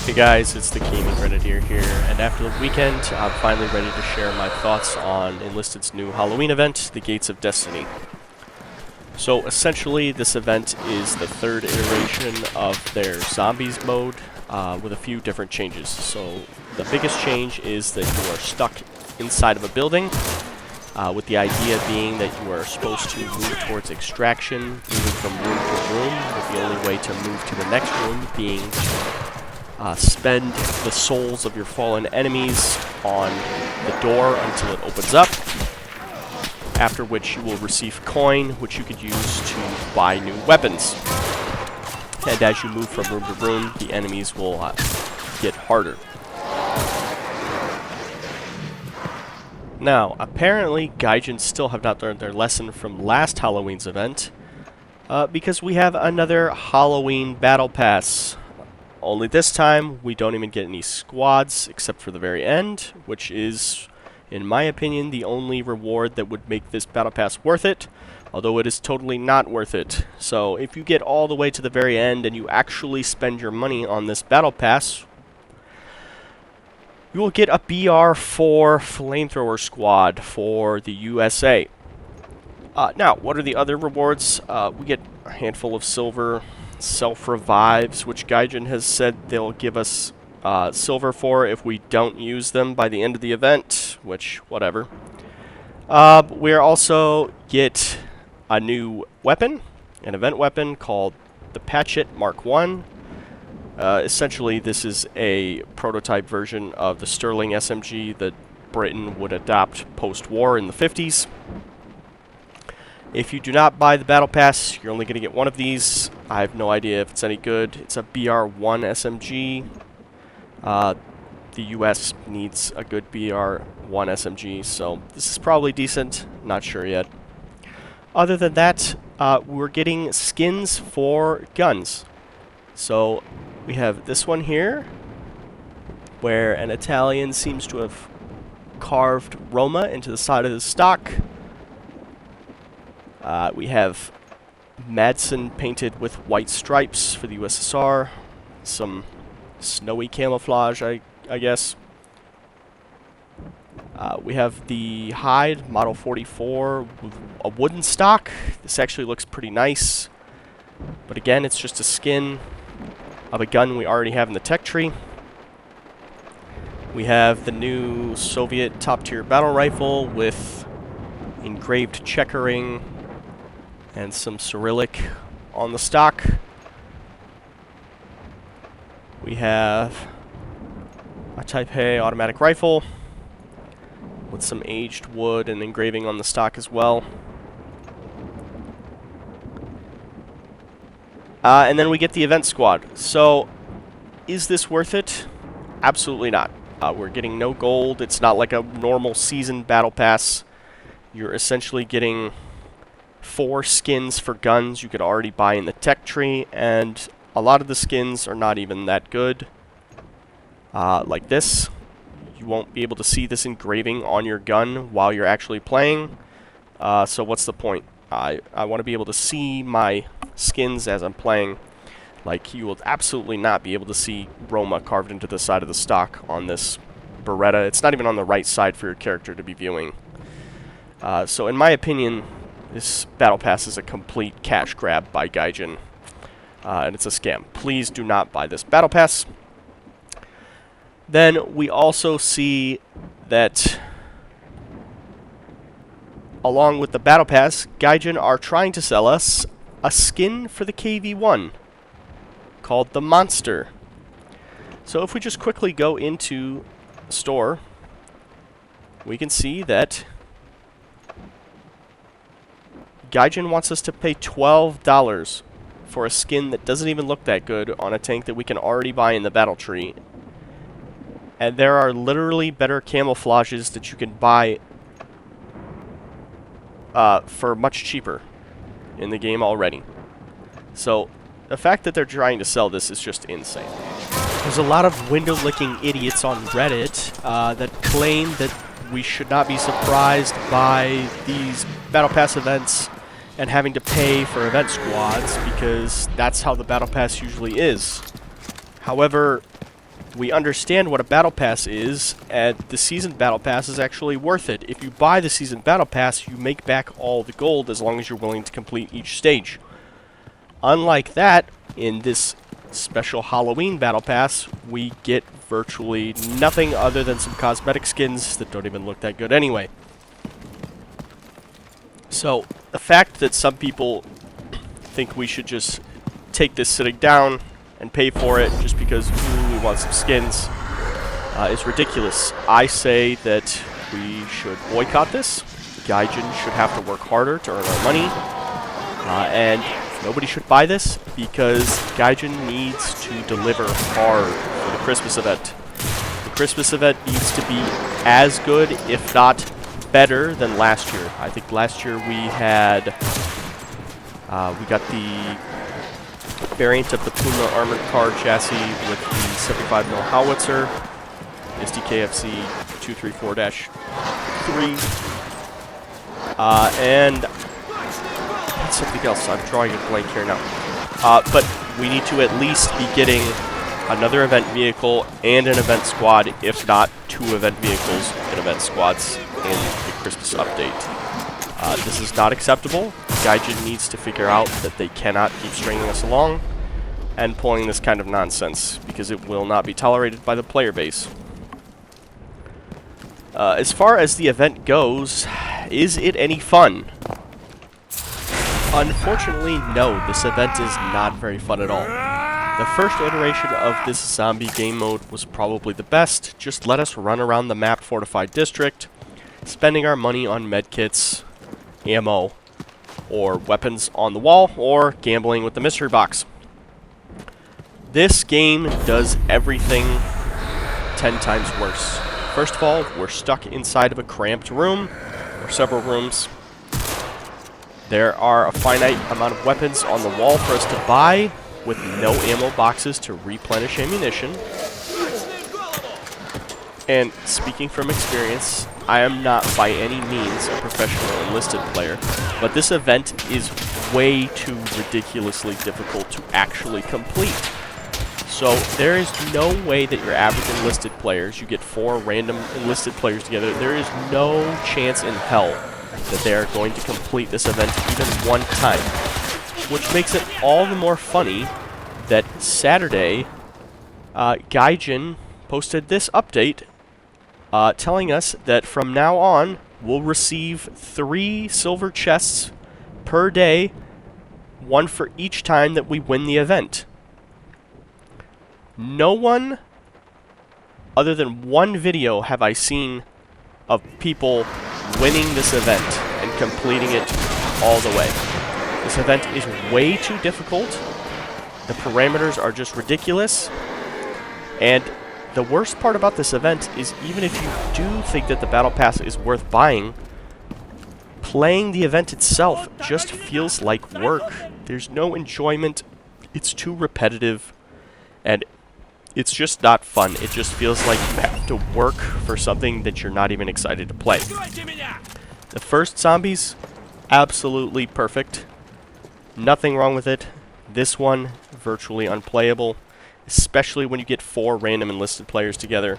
Hey guys, it's the Gaming Grenadier here, and after the weekend, I'm finally ready to share my thoughts on Enlisted's new Halloween event, the Gates of Destiny. So essentially, this event is the third iteration of their Zombies mode, with a few different changes. So the biggest change is that you are stuck inside of a building, with the idea being that you are supposed to move towards extraction, moving from room to room, with the only way to move to the next room being spend the souls of your fallen enemies on the door until it opens up, after which you will receive coin, which you could use to buy new weapons. And as you move from room to room, the enemies will get harder. Now, apparently, Gaijin still have not learned their lesson from last Halloween's event, because we have another Halloween Battle Pass. Only this time, we don't even get any squads, except for the very end, which is, in my opinion, the only reward that would make this Battle Pass worth it, although it is totally not worth it. So, if you get all the way to the very end and you actually spend your money on this Battle Pass, you will get a BR4 Flamethrower Squad for the USA. Now, what are the other rewards? We get a handful of silver, self-revives, which Gaijin has said they'll give us silver for if we don't use them by the end of the event, which, whatever. We also get a new weapon, an event weapon called the Patchet Mark 1. Essentially, this is a prototype version of the Sterling SMG that Britain would adopt post-war in the 50s. If you do not buy the Battle Pass, you're only going to get one of these. I have no idea if it's any good. It's a BR1 SMG. The US needs a good BR1 SMG, so this is probably decent. Not sure yet. Other than that, we're getting skins for guns. So we have this one here, where an Italian seems to have carved Roma into the side of his stock. We have Madsen painted with white stripes for the USSR. Some snowy camouflage, I guess. We have the Hyde Model 44 with a wooden stock. This actually looks pretty nice. But again, it's just a skin of a gun we already have in the tech tree. We have the new Soviet top-tier battle rifle with engraved checkering and some Cyrillic on the stock. We have a Type A automatic rifle with some aged wood and engraving on the stock as well. And then we get the event squad. So, is this worth it? Absolutely not. We're getting no gold. It's not like a normal season battle pass. You're essentially getting 4 skins for guns you could already buy in the tech tree, and a lot of the skins are not even that good. Like this. You won't be able to see this engraving on your gun while you're actually playing. So what's the point? I want to be able to see my skins as I'm playing. Like, you will absolutely not be able to see Roma carved into the side of the stock on this Beretta. It's not even on the right side for your character to be viewing. So in my opinion, this Battle Pass is a complete cash grab by Gaijin, and it's a scam. Please do not buy this Battle Pass. Then we also see that, along with the Battle Pass, Gaijin are trying to sell us a skin for the KV-1 called the Monster. So if we just quickly go into the store, we can see that Gaijin wants us to pay $12 for a skin that doesn't even look that good on a tank that we can already buy in the battle tree. And there are literally better camouflages that you can buy for much cheaper in the game already. So the fact that they're trying to sell this is just insane. There's a lot of window-licking idiots on Reddit that claim that we should not be surprised by these Battle Pass events and having to pay for event squads because that's how the Battle Pass usually is. However, we understand what a Battle Pass is, and the Season Battle Pass is actually worth it. If you buy the Season Battle Pass, you make back all the gold as long as you're willing to complete each stage. Unlike that, in this special Halloween Battle Pass, we get virtually nothing other than some cosmetic skins that don't even look that good anyway. So, the fact that some people think we should just take this sitting down and pay for it just because we want some skins is ridiculous. I say that we should boycott this. Gaijin should have to work harder to earn our money. And nobody should buy this because Gaijin needs to deliver hard for the Christmas event. The Christmas event needs to be as good, if not better, than last year. I think last year we had, we got the variant of the Puma armored car chassis with the 75mm howitzer, SDKFC 234-3, and something else. I'm drawing a blank here now. But we need to at least be getting another event vehicle and an event squad, if not 2 event vehicles and event squads in the Christmas update. This is not acceptable. Gaijin needs to figure out that they cannot keep stringing us along and pulling this kind of nonsense, because it will not be tolerated by the player base. As far as the event goes, is it any fun? Unfortunately, no, this event is not very fun at all. The first iteration of this zombie game mode was probably the best. Just let us run around the map fortified district, spending our money on medkits, ammo, or weapons on the wall, or gambling with the mystery box. This game does everything 10 times worse. First of all, we're stuck inside of a cramped room, or several rooms. There are a finite amount of weapons on the wall for us to buy, with no ammo boxes to replenish ammunition. And speaking from experience, I am not by any means a professional enlisted player, but this event is way too ridiculously difficult to actually complete. So there is no way that your average enlisted players, you get 4 random enlisted players together, there is no chance in hell that they are going to complete this event even one time. Which makes it all the more funny that Saturday, Gaijin posted this update telling us that from now on, we'll receive 3 silver chests per day, 1 for each time that we win the event. No one, other than one video, have I seen of people winning this event and completing it all the way. This event is way too difficult. The parameters are just ridiculous. And the worst part about this event is, even if you do think that the Battle Pass is worth buying, playing the event itself just feels like work. There's no enjoyment. It's too repetitive. And it's just not fun. It just feels like you have to work for something that you're not even excited to play. The first zombies, absolutely perfect. Nothing wrong with it. This one, virtually unplayable, especially when you get 4 random enlisted players together.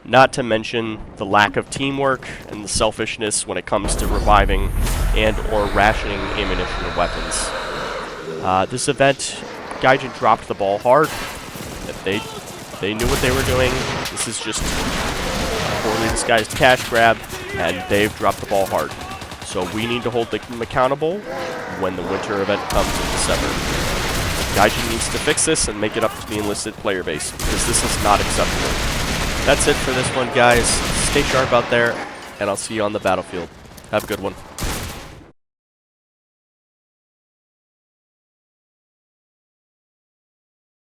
Not to mention the lack of teamwork and the selfishness when it comes to reviving and or rationing ammunition and weapons. This event, Gaijin dropped the ball hard. They knew what they were doing. This is just a poorly disguised cash grab, and they've dropped the ball hard. So we need to hold them accountable when the winter event comes in December. Gaijin needs to fix this and make it up to the enlisted player base, because this is not acceptable. That's it for this one, guys. Stay sharp out there, and I'll see you on the battlefield. Have a good one.